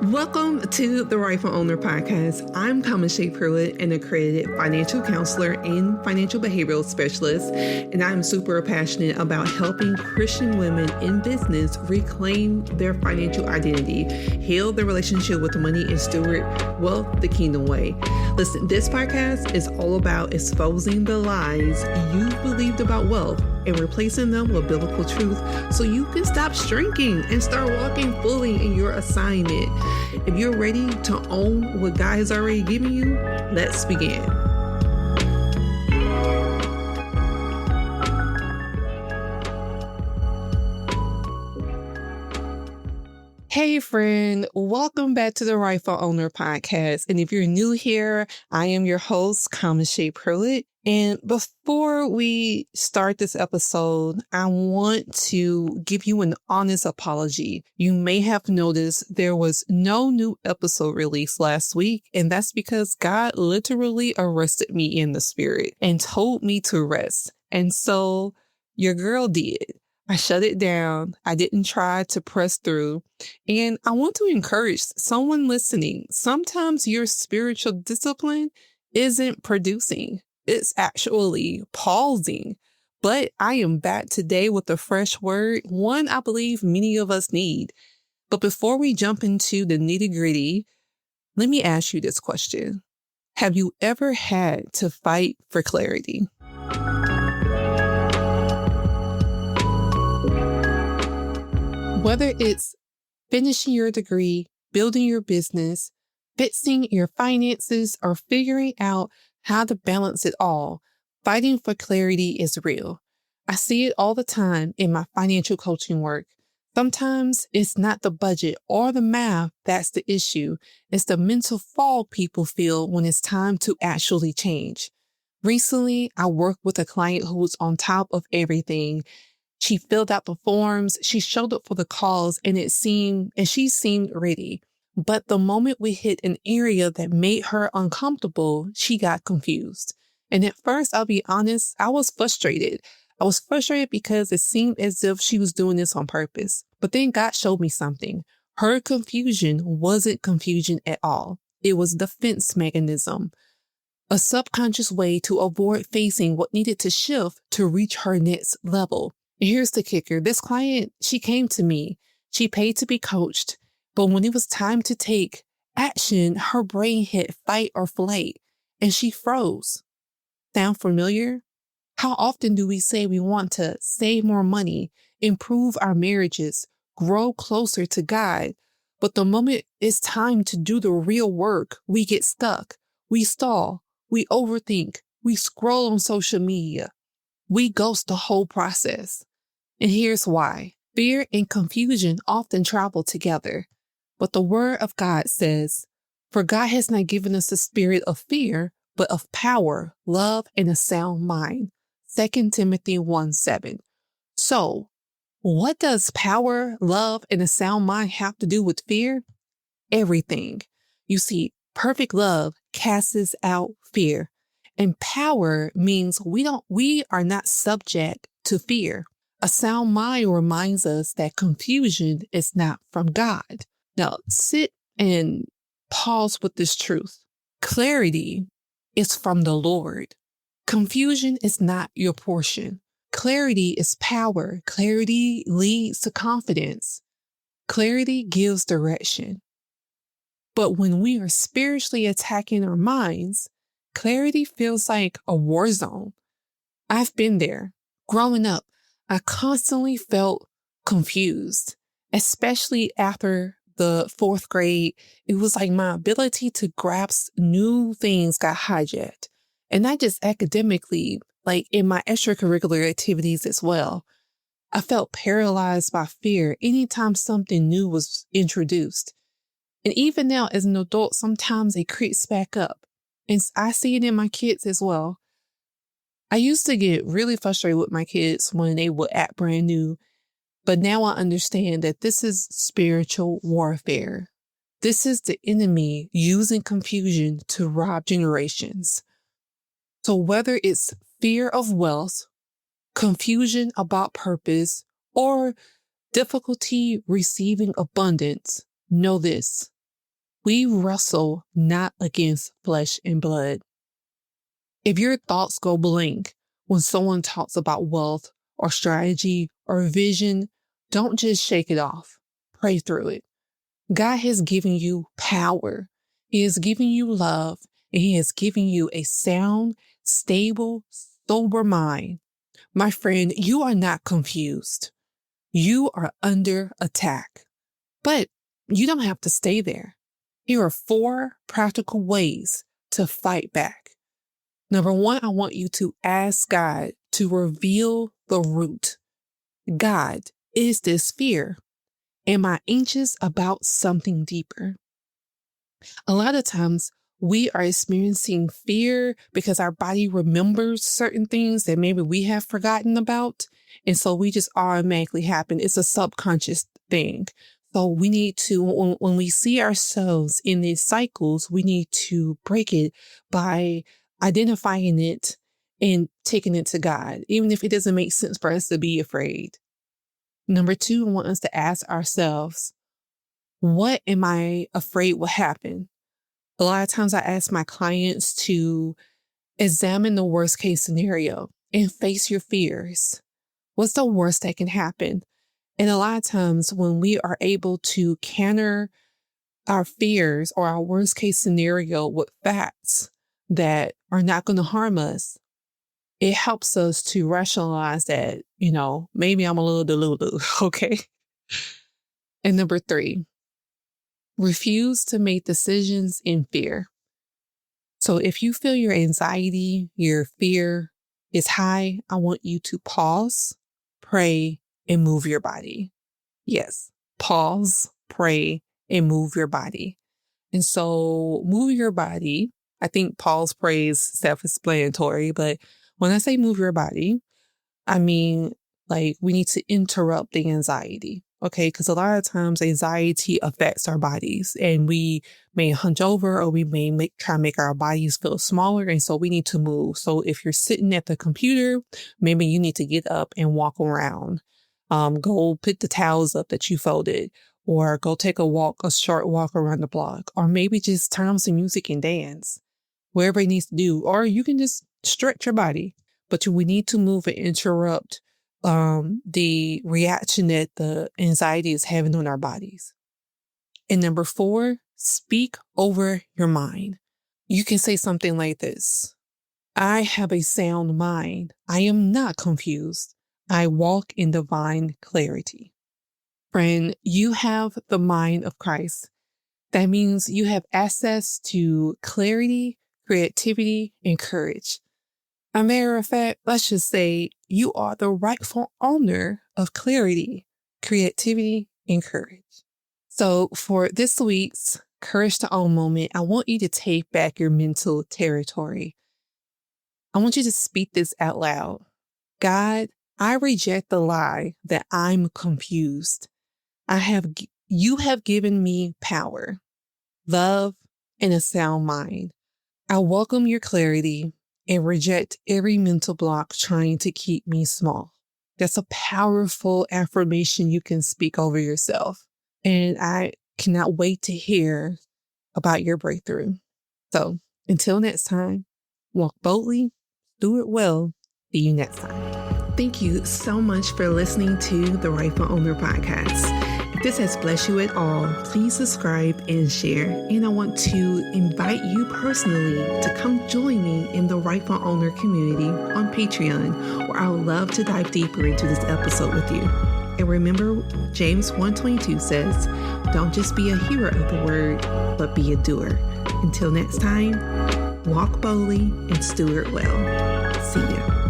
Welcome to the Rightful Owner Podcast. I'm Kiameshea, an accredited financial counselor and financial behavioral specialist, and I'm super passionate about helping Christian women in business reclaim their financial identity, heal their relationship with money, and steward wealth the kingdom way. Listen, this podcast is all about exposing the lies you believed about wealth and replacing them with biblical truth so you can stop shrinking and start walking fully in your assignment. If you're ready to own what God has already given you, let's begin. Hey friend, welcome back to the Rightful Owner Podcast. And if you're new here, I am your host, Kiameshea. And before we start this episode, I want to give you an honest apology. You may have noticed there was no new episode released last week, and that's because God literally arrested me in the spirit and told me to rest. And so your girl did. I shut it down. I didn't try to press through. And I want to encourage someone listening. Sometimes your spiritual discipline isn't producing. It's actually pausing. But I am back today with a fresh word, one I believe many of us need. But before we jump into the nitty-gritty, let me ask you this question. Have you ever had to fight for clarity? Whether it's finishing your degree, building your business, fixing your finances, or figuring out how to balance it all, fighting for clarity is real. I see it all the time in my financial coaching work. Sometimes it's not the budget or the math that's the issue. It's the mental fog people feel when it's time to actually change. Recently, I worked with a client who was on top of everything. She filled out the forms, she showed up for the calls, and she seemed ready. But the moment we hit an area that made her uncomfortable, she got confused. And at first, I'll be honest, I was frustrated. I was frustrated because it seemed as if she was doing this on purpose. But then God showed me something. Her confusion wasn't confusion at all. It was a defense mechanism, a subconscious way to avoid facing what needed to shift to reach her next level. And here's the kicker. This client, she came to me. She paid to be coached. But when it was time to take action, her brain hit fight or flight, and she froze. Sound familiar? How often do we say we want to save more money, improve our marriages, grow closer to God, but the moment it's time to do the real work, we get stuck, we stall, we overthink, we scroll on social media, we ghost the whole process. And here's why. Fear and confusion often travel together. But the word of God says, "For God has not given us a spirit of fear, but of power, love, and a sound mind." 2 Timothy 1:7. So, what does power, love, and a sound mind have to do with fear? Everything. You see, perfect love casts out fear. And power means we are not subject to fear. A sound mind reminds us that confusion is not from God. Now, sit and pause with this truth. Clarity is from the Lord. Confusion is not your portion. Clarity is power. Clarity leads to confidence. Clarity gives direction. But when we are spiritually attacking our minds, clarity feels like a war zone. I've been there. Growing up, I constantly felt confused, especially after the 4th grade. It was like my ability to grasp new things got hijacked. And not just academically, like in my extracurricular activities as well. I felt paralyzed by fear anytime something new was introduced. And even now as an adult, sometimes it creeps back up. And I see it in my kids as well. I used to get really frustrated with my kids when they would act brand new, but now I understand that this is spiritual warfare. This is the enemy using confusion to rob generations. So whether it's fear of wealth, confusion about purpose, or difficulty receiving abundance, know this: We wrestle not against flesh and blood. If your thoughts go blank when someone talks about wealth or strategy or vision, don't just shake it off. Pray through it. God has given you power. He has given you love, and He has given you a sound, stable, sober mind. My friend, you are not confused. You are under attack. But you don't have to stay there. Here are 4 practical ways to fight back. Number 1, I want you to ask God to reveal the root. God, is this fear? Am I anxious about something deeper? A lot of times we are experiencing fear because our body remembers certain things that maybe we have forgotten about. And so we just automatically happen. It's a subconscious thing. So we need to, when we see ourselves in these cycles, we need to break it by identifying it and taking it to God, even if it doesn't make sense for us to be afraid. Number 2, I want us to ask ourselves, what am I afraid will happen? A lot of times I ask my clients to examine the worst case scenario and face your fears. What's the worst that can happen? And a lot of times when we are able to counter our fears or our worst case scenario with facts that are not going to harm us, it helps us to rationalize that, maybe I'm a little delulu, okay? And number 3, refuse to make decisions in fear. So if you feel your anxiety, your fear is high, I want you to pause, pray, and move your body. Yes, pause, pray, and move your body. And so move your body, I think pause, pray is self-explanatory, but when I say move your body, I mean, we need to interrupt the anxiety, okay? Because a lot of times anxiety affects our bodies and we may hunch over or we may try to make our bodies feel smaller. And so we need to move. So if you're sitting at the computer, maybe you need to get up and walk around. Go pick the towels up that you folded, or go take a short walk around the block, or maybe just turn on some music and dance, wherever it needs to do, or you can just stretch your body. But we need to move and interrupt the reaction that the anxiety is having on our bodies. And number 4, speak over your mind. You can say something like this: I have a sound mind. I am not confused. I walk in divine clarity. Friend, you have the mind of Christ. That means you have access to clarity, creativity, and courage. A matter of fact, let's just say you are the rightful owner of clarity, creativity, and courage. So for this week's Courage to Own moment, I want you to take back your mental territory. I want you to speak this out loud. God, I reject the lie that I'm confused. You have given me power, love, and a sound mind. I welcome your clarity and reject every mental block trying to keep me small. That's a powerful affirmation you can speak over yourself. And I cannot wait to hear about your breakthrough. So until next time, walk boldly, do it well. See you next time. Thank you so much for listening to the Rightful Owner Podcast. If this has blessed you at all, please subscribe and share. And I want to invite you personally to come join me in the Rightful Owner community on Patreon, where I would love to dive deeper into this episode with you. And remember, James 1:22 says, don't just be a hearer of the word, but be a doer. Until next time, walk boldly and steward well. See ya.